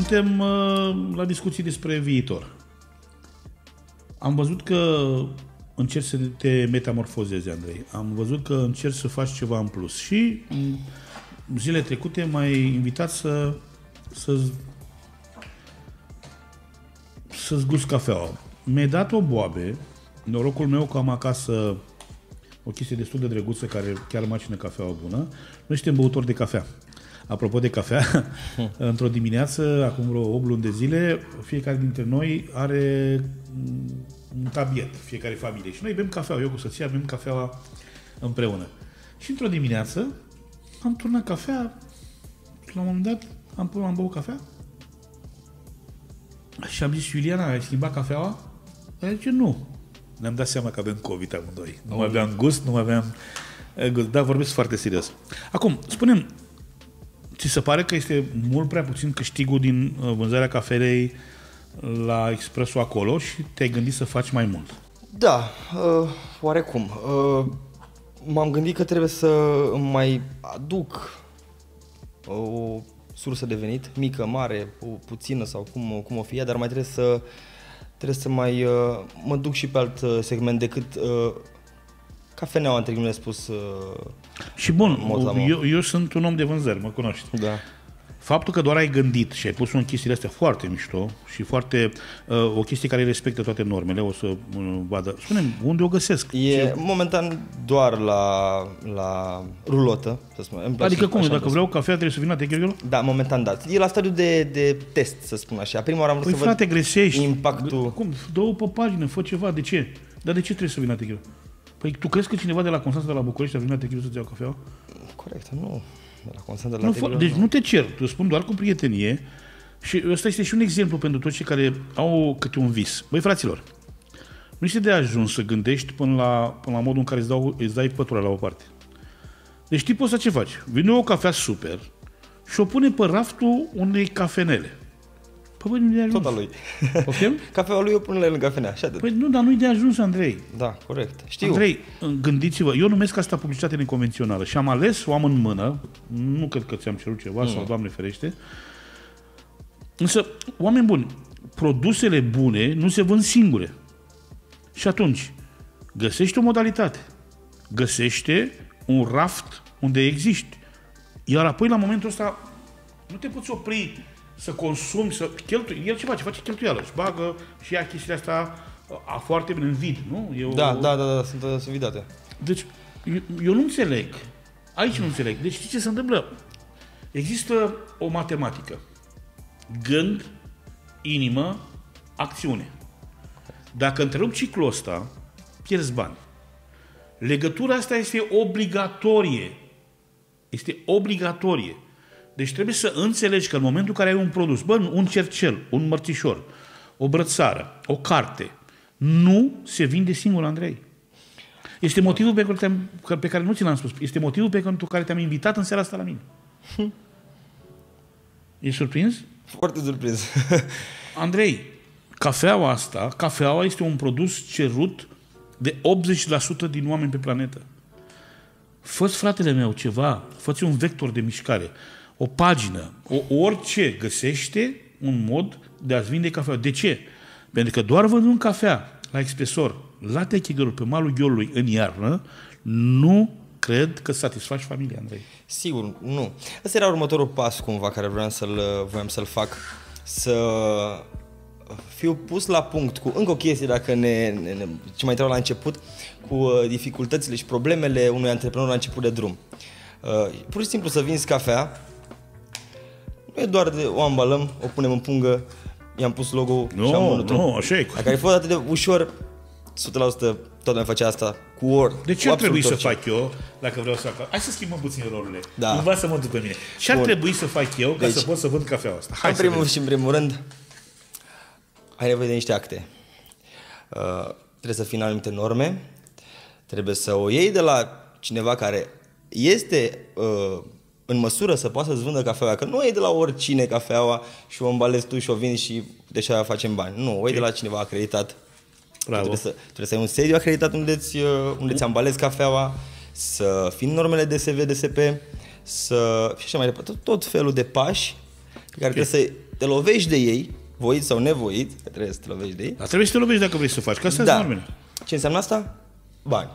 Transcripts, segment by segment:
suntem la discuții despre viitor. Am văzut că încerci să te metamorfozezi, Andrei. Am văzut că încerci să faci ceva în plus. Și zilele trecute m-ai invitat să-ți gust cafeaua. Mi-ai dat o boabe. Norocul meu că am acasă o chestie destul de drăguță care chiar macină cafeaua bună. Noi suntem băutori de cafea. Apropo de cafea, într-o dimineață, acum vreo 8 luni de zile, fiecare dintre noi are un tabiet, fiecare familie. Și noi bem cafea, eu cu soția bem cafeaua împreună. Și într-o dimineață am turnat cafea și la un moment dat am băut cafea și am zis, Iuliana, ai schimbat cafeaua? Ea zice, nu. Ne-am dat seama că avem COVID amândoi. Nu mai aveam gust, nu mai aveam gust. Da, vorbesc foarte serios. Acum, spune-mi, ți se pare că este mult prea puțin câștigul din vânzarea cafelei la Expresul acolo și te-ai gândit să faci mai mult? Da, oarecum. M-am gândit că trebuie să mai aduc o sursă de venit, mică, mare, puțină sau cum o fie, dar mai trebuie să mai mă duc și pe alt segment decât cafeneaua, între ghilimele spus. Și bun, eu sunt un om de vânzări, mă cunoști. Da. Faptul că doar ai gândit și ai pus în chestiile astea foarte mișto și foarte o chestie care respectă toate normele, o să vadă. Spune-mi, unde o găsesc? E momentan doar la rulotă, să spun. Adică cum? Dacă vreau cafea, trebuie să vin la Techirghiul? Da, momentan da. E la stadiu de test, să spun așa. Prima oară am vrut să văd greșești. Impactul. Cum? Dă-o pe pagină, fă ceva. De ce? Dar de ce trebuie să vin la Techirghiul? Păi tu crezi că cineva de la Constanța de la București a venit la Techirghiul să-ți iau cafea? Corect, nu. De la Constanța de la Techirghiul. Deci nu te cer, tu spun doar cu prietenie și ăsta este și un exemplu pentru toți cei care au câte un vis. Băi, fraților, nu este de ajuns să gândești până la modul în care îți dai pătura la o parte. Deci tipul ăsta ce faci? Vine o cafea super și o pune pe raftul unei cafenele. Păi nu de ajuns. Tot a lui. Okay? Cafeaua lui o pune la el în cafenea. Așa de... Păi nu, dar nu-i de ajuns, Andrei. Da, corect. Știu. Andrei, gândiți-vă, eu numesc asta publicitate neconvențională și am ales o am în mână, nu cred că ți-am cerut ceva sau Doamne ferește, însă, oameni buni, produsele bune nu se vând singure. Și atunci, găsește o modalitate, găsește un raft unde existi. Iar apoi, la momentul ăsta, nu te poți opri să consumi, să cheltui. El ce face? Face cheltuială. Își bagă și ia chestiile astea foarte bine în vid, nu? Da, sunt vidate. Deci, eu nu înțeleg. Aici nu înțeleg. Deci știi ce se întâmplă? Există o matematică. Gând, inimă, acțiune. Dacă întrerup ciclul ăsta, pierzi bani. Legătura asta este obligatorie. Este obligatorie. Deci trebuie să înțelegi că în momentul în care ai un produs, un cercel, un mărțișor, o brățară, o carte, nu se vinde singur, Andrei. Este motivul pe care nu ți l-am spus. Este motivul pentru care te-am invitat în seara asta la mine. Ești surprins? Foarte surprins. Andrei, cafeaua este un produs cerut de 80% din oameni pe planetă. Fă-ți, fratele meu, ceva, fă-ți un vector de mișcare, o pagină, orice, găsește un mod de a-ți vinde cafea. De ce? Pentru că doar vândând cafea la expresor, la Techirghiul, pe malul Gheolului, în iarnă, nu cred că satisfaci familia, Andrei. Sigur, nu. Ăsta era următorul pas, cumva, care voiam să-l fac. Să fiu pus la punct cu încă o chestie, dacă ce mai trebuie la început, cu dificultățile și problemele unui antreprenor la început de drum. Pur și simplu să vinzi cafea, nu e doar de o ambalăm, o punem în pungă, i-am pus logo și am vândut-o. Nu, așa e. Dacă ai fost atât de ușor, 100% toată lumea face asta cu Word. De ce ar trebui să fac eu dacă vreau să fac? Hai să schimbăm puțin rolurile. Da. Nu să mă duc pe mine. Ce ar trebui să fac eu ca să pot să vând cafeaua asta? În primul rând, ai nevoie de niște acte. Trebuie să fii în anumite norme, trebuie să o iei de la cineva care este în măsură să poată să-ți vândă cafeaua, că nu o iei de la oricine cafeaua și o îmbalezi tu și o vinzi și de așa facem bani. Nu, o iei de la cineva acreditat. Trebuie să ai un sediu acreditat unde ți ambalezi cafeaua, să fii în normele DSV, DSP, și așa mai departe. Tot felul de pași pe care trebuie să te lovești de ei, voit sau nevoit, că trebuie să te lovești de ei. Dar trebuie să te lovești dacă vrei să faci, că astea Da. sunt normele. Ce înseamnă asta? Bani,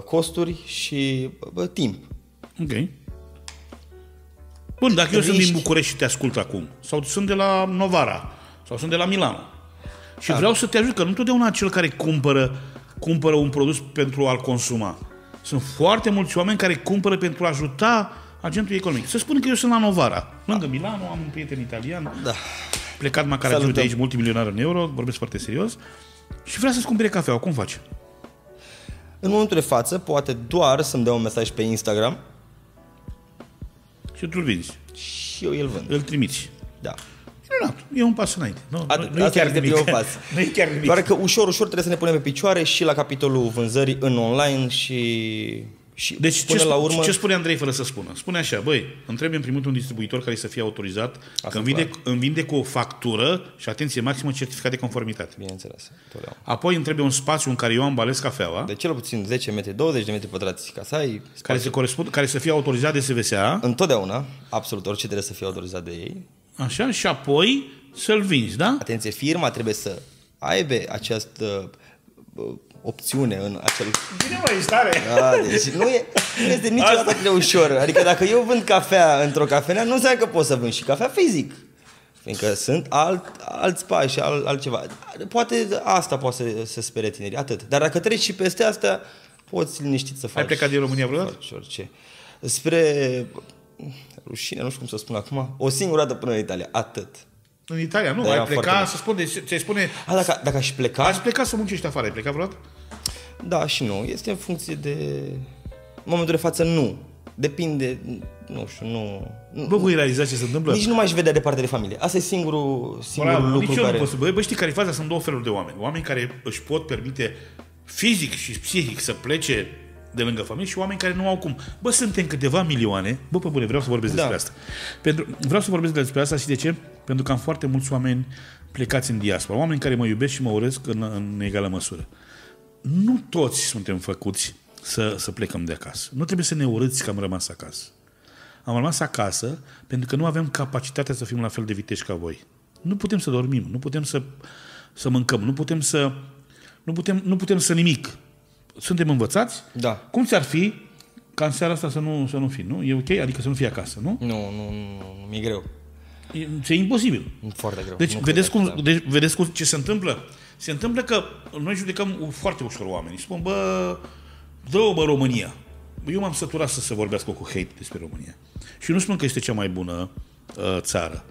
costuri și timp. Ok. Bun, dacă eu sunt Riști. din București și te ascult acum, sau sunt de la Novara, sau sunt de la Milano, și vreau să te ajut, că nu întotdeauna cel care cumpără un produs pentru a-l consuma. Sunt foarte mulți oameni care cumpără pentru a ajuta agentul economic. Să spunem că eu sunt la Novara, lângă Milano, am un prieten italian, Da. plecat Macaragiu de Salutăm. aici, multimilionar în euro, vorbesc foarte serios, și vrea să-ți cumpere cafeaua. Cum faci? În momentul de față, poate doar să-mi dea un mesaj pe Instagram Și tu îl vinzi. și eu îl vând. Îl trimiți. Da. Minunat. E un pas înainte. Nu, Atât. nu e Asta chiar este nimic. primul pas. Nu e chiar nimic. Doar că ușor, ușor trebuie să ne punem pe picioare și la capitolul vânzării în online și Deci până la urmă... ce spune Andrei fără să spună? Spune așa, băi, îmi trebuie în primul rând un distribuitor care să fie autorizat, că îmi vinde cu o factură și, atenție maximă, certificat de conformitate. Bineînțeles, totdeauna. Apoi îmi trebuie un spațiu în care eu ambalez cafeaua, De cel puțin 10 metri, 20 de metri pătrați ca să ai care să fie autorizat de SVSA, întotdeauna, absolut orice trebuie să fie autorizat de ei. așa, și apoi să-l vinzi, da? Atenție, firma trebuie să aibă această opțiune în acel... Bine, mai stare! Da, deci nu este niciodată atât de ușor. Adică dacă eu vând cafea într-o cafenea, nu înseamnă că pot să vând și cafea fizic. Fiindcă sunt alți pași, altceva. Poate asta poate să spere tinerii, atât. Dar dacă treci și peste asta, poți liniștit să faci. Ai plecat din România vreodată? Faci orice. Spre rușine, nu știu cum să spun acum, o singură dată până în Italia, atât. În Italia, nu? Da, Ai era plecat, foarte să spune, ți-ai spune, Dacă aș pleca, ați plecat să muncești afară, ai plecat vreodată? da și nu. Este în funcție de... În momentul de față, nu. Depinde, nu știu, nu... Bă, voi realizați ce se întâmplă? Nici nu m-aș vedea departe de familie. Asta e singurul Bravo, lucru nici eu care... nu pot să... Bă, știi care e faza? Sunt două feluri de oameni. Oameni care își pot permite fizic și psihic să plece de lângă familie și oameni care nu au cum. Bă, suntem câteva milioane. Bă, pe bune, vreau să vorbesc despre asta. Vreau să vorbesc despre asta și de ce? Pentru că am foarte mulți oameni plecați în diaspora. Oameni care mă iubesc și mă urăsc în egală măsură. Nu toți suntem făcuți să plecăm de acasă. Nu trebuie să ne urâți că am rămas acasă. Am rămas acasă pentru că nu avem capacitatea să fim la fel de viteși ca voi. Nu putem să dormim, nu putem să mâncăm, nu putem să nimic. Suntem învățați? Da. Cum ți-ar fi ca în seara asta să nu fii, nu? E ok? Adică să nu fii acasă, nu? Nu, mi-e greu. E imposibil. E foarte greu. Deci Nu vedeți ce se întâmplă? Se întâmplă că noi judecăm foarte ușor oamenii. Spun, bă, dă-o, bă, România. Eu m-am săturat să se vorbească cu hate despre România. Și nu spun că este cea mai bună țară.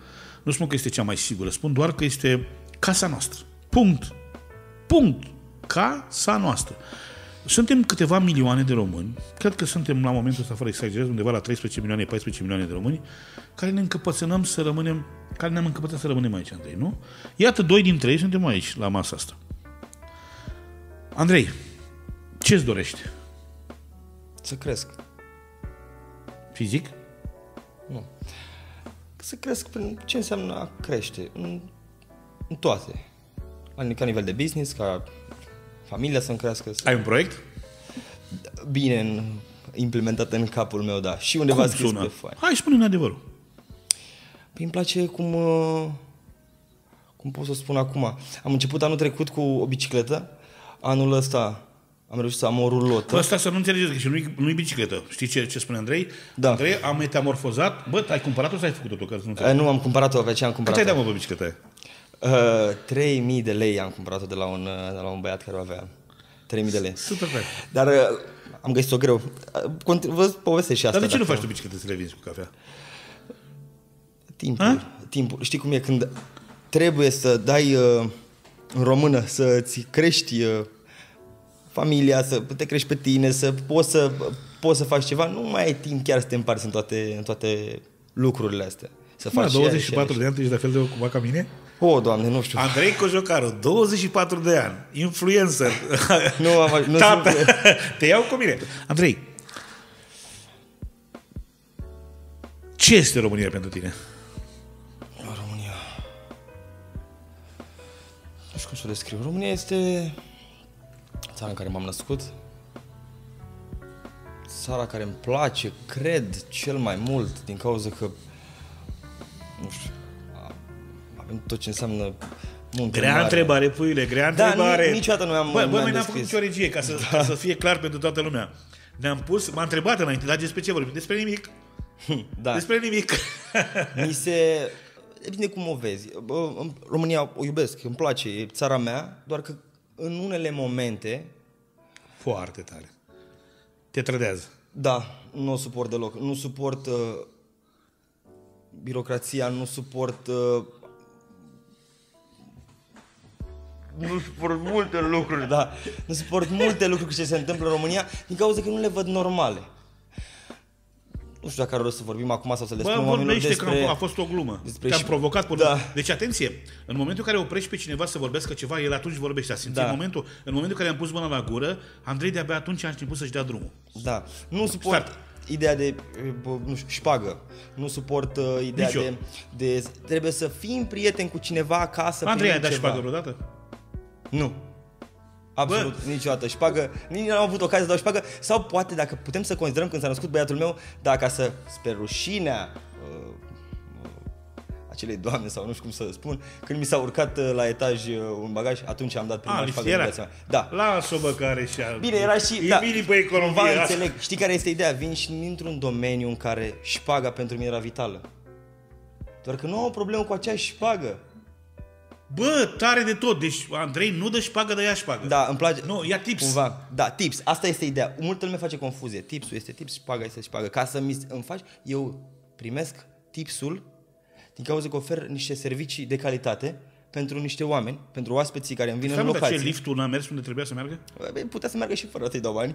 Nu spun că este cea mai sigură. Spun doar că este casa noastră. Punct. Punct. Casa noastră. Suntem câteva milioane de români, cred că suntem la momentul ăsta, fără exagerez, undeva la 13 milioane, 14 milioane de români, care ne încăpățânăm să rămânem, care ne-am încăpățânat să rămânem aici, Andrei, nu? Iată, 2 dintre ei suntem aici, la masa asta. Andrei, ce-ți dorești? Să cresc. Fizic? Nu. Să cresc prin ce înseamnă a crește în toate. Ca nivel de business, ca familia să-mi crească. Ai un proiect? Bine implementat în capul meu, da. Și undeva scris pe foaie. Hai, spune-ne adevărul. Păi îmi place cum pot să spun acum. Am început anul trecut cu o bicicletă. Anul ăsta am reușit să am o rulotă. Ăsta să nu înțelegeți, că nu-i bicicletă. Știi ce spune Andrei? Da. Andrei a metamorfozat. Bă, ai cumpărat-o sau ai făcut-o tu? Ca să nu înțeleg. Nu am cumpărat-o, pe ce am Cât cumpărat-o. ai dat, mă, pe bicicleta aia? 3.000 de lei am cumpărat-o de la un băiat care o avea. 3.000 de lei. Super fain. Dar am găsit-o greu. Vă povestesc și asta. Dar de ce nu faci tu bicicletă să le vinzi cu cafea? Timpul. Știi cum e când trebuie să dai în română, să-ți crești familia, să te crești pe tine, să poți să faci ceva, nu mai ai timp chiar să te împarți în toate lucrurile astea. Să faci 24 de ani, tu ești la fel de ocupat ca mine? O, Doamne, nu știu. Andrei Cojocaru, 24 de ani, influencer. Nu Tată, te iau cu mine. Andrei, ce este România pentru tine? România. Nu știu cum să o descriu. România este țara în care m-am născut. Țara care îmi place, cred, cel mai mult din cauza că, nu știu, în tot ce înseamnă munte Grea mare. întrebare, puiule, grea Da, întrebare. niciodată nu am Bă, mi-am noi n-am descris. făcut nicio regie, ca să fie clar pentru toată lumea. Ne-am pus, m-a întrebat înainte, dar despre ce vorbim? Despre nimic. Da. Despre nimic. Mi se... Depinde cum o vezi. România o iubesc, îmi place, e țara mea, doar că în unele momente, Foarte tare. Te trădează. da, nu o suport deloc. Nu suport birocrația, nu suport... nu suport multe lucruri, da. Nu suport multe lucruri ce se întâmplă în România din cauza că nu le văd normale. Nu știu dacă are rost să vorbim acum sau să le Bă, spunem oamenilor vorbește despre... că a fost o glumă. despre Te-am și- provocat până... Da. Deci atenție, în momentul în care oprești pe cineva să vorbească ceva, el atunci vorbește. A simțit Da. momentul? În momentul în care am pus mâna la gură, Andrei de-abia atunci a început să-și dea drumul. Da, nu suport Start. ideea de, nu știu, șpagă. Nu suport ideea Nici eu. de... Trebuie să fim prieteni cu cineva acasă. Andrei, ai primim dat ceva. șpagă vreodată? Nu. Absolut, niciodată. Șpagă, nici nu am avut ocazia să dau șpagă. Sau poate, dacă putem să considerăm când s-a născut băiatul meu, dacă să, spre rușinea acelei doamne, sau nu știu cum să spun, când mi s-a urcat la etaj un bagaj, atunci am dat prima șpagă în listiera? viața mea. Da. Lasă-o, bă, care și-a... Bine, era și... E mini pe economie. cumva asta. înțeleg. Știi care este ideea? Vin și într-un domeniu în care șpaga pentru mine era vitală. Doar că nu am o problemă cu acea șpagă. Bă, tare de tot. Deci Andrei nu dă șpagă, dar ia șpagă. Da, îmi place. Nu, ia tips. Cumva. Da, tips. Asta este ideea. Multă lume face confuzie. Tipsul este tips, șpaga este șpagă. Ca să îmi faci, eu primesc tipsul din cauza că ofer niște servicii de calitate pentru niște oameni, pentru oaspeții care îmi vin în Înseamnă că ce locații. liftul n-a mers unde trebuia să meargă? Băi, putea să meargă și fără să-i dau bani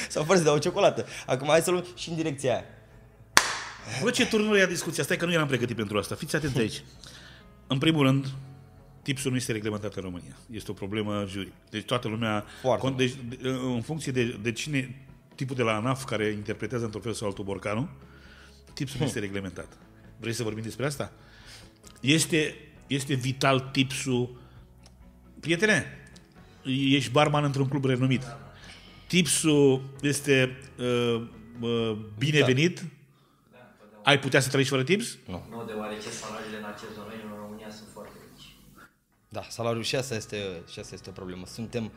sau fără să dau o ciocolată. Acum hai să luăm și în direcția aia. Bă, ce turnul ia discuția. Stai că nu eram pregătit pentru asta. Fiți atenți aici. În primul rând, tipsul nu este reglementat în România. Este o problemă juridică. Deci toată lumea... Foarte Deci, în funcție de cine, tipul de la ANAF care interpretează într-un fel sau altul borcanul, tipsul nu este reglementat. Vrei să vorbim despre asta? Este vital tipsul... Prietene, ești barman într-un club renumit. Tipsul este binevenit? Ai putea să trăiești fără tips? Nu, deoarece salariile în acest domeniu în România sunt foarte mici. Da, salariul și asta este o problemă. Suntem.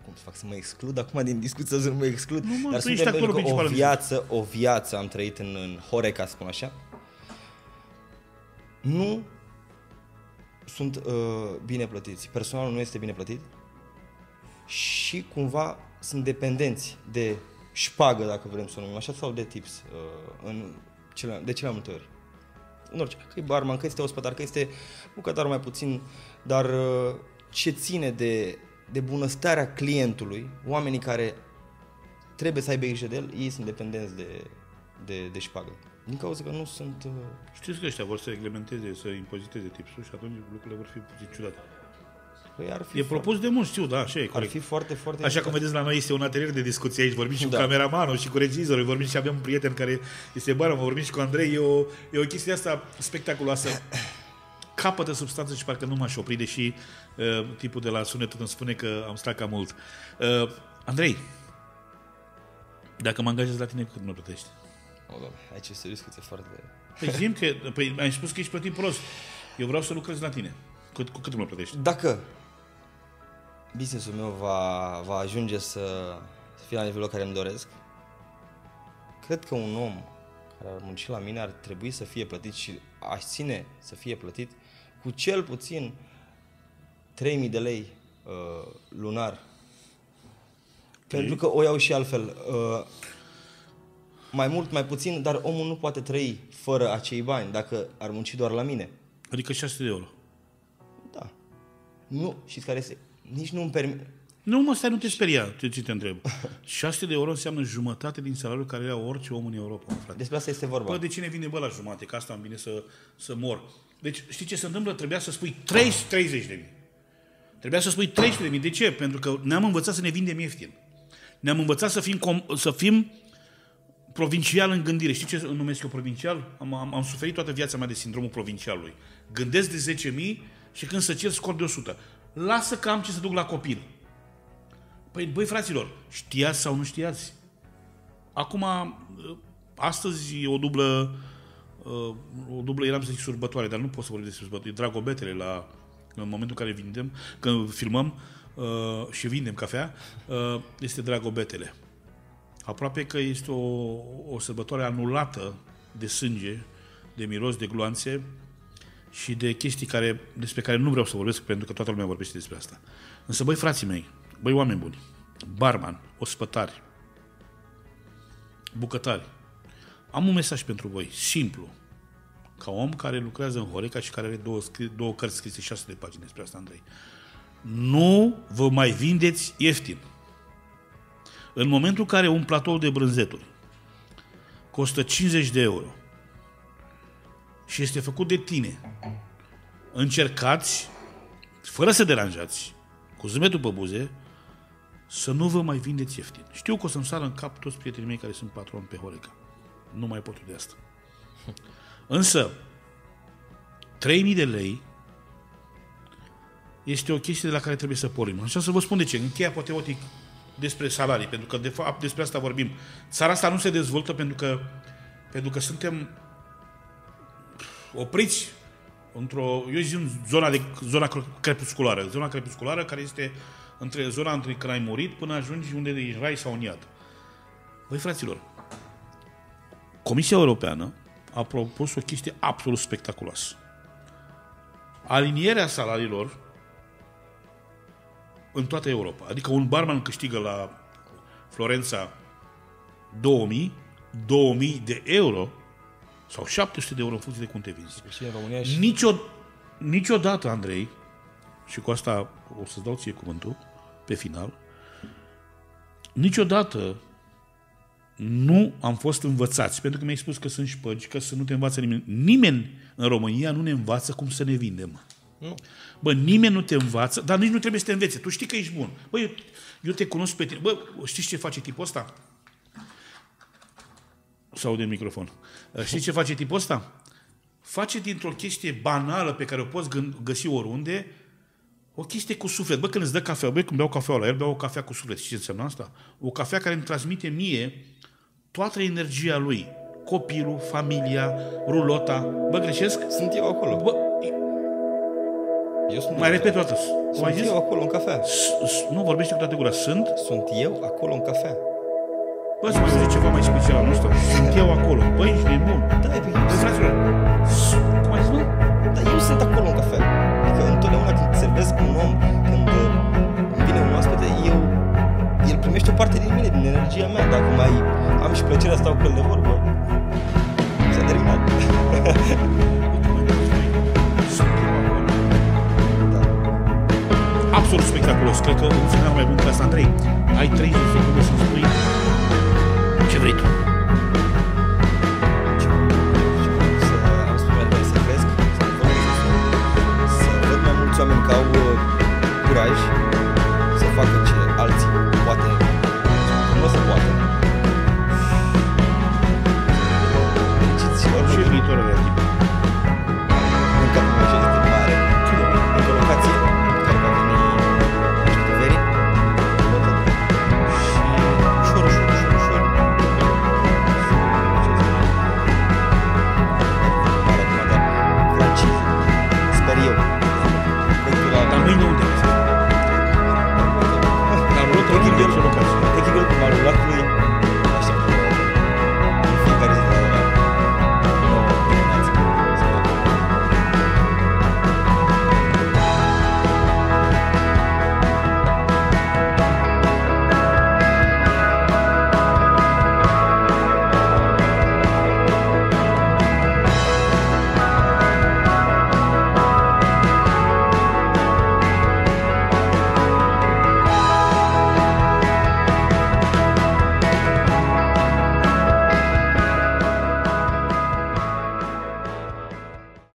Cum să fac să mă exclud acum din discuție, să nu mă exclud? Nu, mă, dar tu ești suntem actorul pentru că principal. o viață am trăit în Horeca, spun așa. Nu sunt bine plătiți. Personalul nu este bine plătit și cumva sunt dependenți de șpagă, dacă vrem să o numim așa, sau de tips de cele mai multe ori. În orice, că e barman, că este ospătar, că este bucătar mai puțin, dar ce ține de bunăstarea clientului, oamenii care trebuie să aibă grijă de el, ei sunt dependenți de șpagă. Din cauza că nu sunt... Știți că ăștia vor să reglementeze, să impoziteze tipsul și atunci lucrurile vor fi puțin ciudate. Păi ar fi E propus de mult, știu, da, așa e Ar corect. fi foarte, foarte... Așa cum vedeți la noi este un atelier de discuție aici, vorbim și cu Da. cameramanul și cu regizorul, vorbim și avem un prieten care este barman, vorbim și cu Andrei, e o chestie asta spectaculoasă. Capătă substanță și parcă nu m-aș opri, deși tipul de la sunet îmi spune că am stat cam mult. Andrei, dacă mă angajez la tine, cât mă plătești? O, Doamne, aici este o discuție foarte... Păi zi că, ai spus că ești plătit prost. Eu vreau să lucrez la tine. Cu cât mă plătești? Dacă business-ul meu va ajunge să fie la nivelul care îmi doresc, cred că un om care ar munci la mine ar trebui să fie plătit și aș ține să fie plătit cu cel puțin 3.000 de lei lunar. Pentru că o iau și altfel. Mai mult, mai puțin, dar omul nu poate trăi fără acei bani dacă ar munci doar la mine. Adică 600 de euro. Da. Nu, știți care este? Nici nu îmi permit. Nu, mă, stai, nu te speria, ce te întreb. 600 de euro înseamnă jumătate din salariul care ia orice om în Europa, mă, frate. Despre asta este vorba. Bă, de cine vine bă la jumate? Că asta am bine să mor. Deci, știi ce se întâmplă? Trebuia să spui 30 de mii. Trebuia să spui 30 de mii. De ce? Pentru că ne-am învățat să ne vindem ieftin. Ne-am învățat să fim provincial în gândire. Știi ce numesc eu provincial? Am suferit toată viața mea de sindromul provincialului. Gândesc de 10.000 și când să cer scor de 100. Lasă că am ce să duc la copil. Păi, băi, fraților, știați sau nu știați? Acum, astăzi e o dublă o dublă, eram să zic sărbătoare, dar nu pot să vorbesc despre sărbătoare. Dragobetele în momentul în care când filmăm și vindem cafea, este Dragobetele. Aproape că este o sărbătoare anulată de sânge, de miros, de gloanțe și de chestii despre care nu vreau să vorbesc, pentru că toată lumea vorbește despre asta. Însă, băi, frații mei, băi, oameni buni, barman, ospătari, bucătari, am un mesaj pentru voi, simplu, ca om care lucrează în Horeca și care are două cărți scrise, 6 de pagini despre asta, Andrei. Nu vă mai vindeți ieftin. În momentul în care un platou de brânzeturi costă 50 de euro și este făcut de tine, încercați, fără să deranjați, cu zâmbetul pe buze, să nu vă mai vindeți ieftin. Știu că o să-mi sară în cap toți prietenii mei care sunt patroni pe Horeca. Nu mai pot de asta. Însă, 3.000 de lei este o chestie de la care trebuie să pornim. Așa să vă spun de ce. Încheia apoteotic despre salarii, pentru că de fapt despre asta vorbim. Țara asta nu se dezvoltă pentru că suntem opriți eu zic zona crepusculară. Zona crepusculară care este zona între când ai murit până ajungi unde ești rai sau în iad. Băi, fraților, Comisia Europeană a propus o chestie absolut spectaculoasă. Alinierea salariilor în toată Europa. Adică un barman câștigă la Florența 2000 de euro sau 700 de euro în funcție de cum te vinzi. Și în România și... Niciodată, Andrei, și cu asta o să-ți dau ție cuvântul pe final, niciodată nu am fost învățați, pentru că mi-ai spus că sunt șpăgi, că să nu te învață nimeni. Nimeni în România nu ne învață cum să ne vindem. Nu. Bă, nimeni nu te învață, dar nici nu trebuie să te învețe. Tu știi că ești bun. Bă, eu te cunosc pe tine. Bă, știți ce face tipul ăsta? Se aude în microfon. Știi ce face tipul ăsta? Face dintr-o chestie banală pe care o poți găsi oriunde o chestie cu suflet. Bă, când îți dă cafea, bă, când beau cafea la el, beau o cafea cu suflet. Știi ce înseamnă asta? O cafea care îmi transmite mie toată energia lui. Copilul, familia, rulota. Bă, greșesc? Sunt eu acolo. Bă, eu sunt mai repet toată. Sunt eu acolo în cafea. Nu vorbește cu toată gura. Sunt eu acolo în cafea. Bă, să mai zice ceva mai special anul ăsta. Sunt eu acolo. Băi, ești nebun. Da, e bine. Băi, fraților, cum ai zis, mă? Da, eu sunt acolo în cafea. Adică întotdeauna când servesc un om, când îmi vine un oaspete, el primește o parte din mine, din energia mea. Dacă mai am și plăcerea să stau cu el de vorbă, s-a terminat. Absolut spectaculos. Cred că un final mai bun ca asta, Andrei. Ai 30 de secunde să-mi spui ce vrei tu. Să cresc, să văd mai mulți oameni că au curaj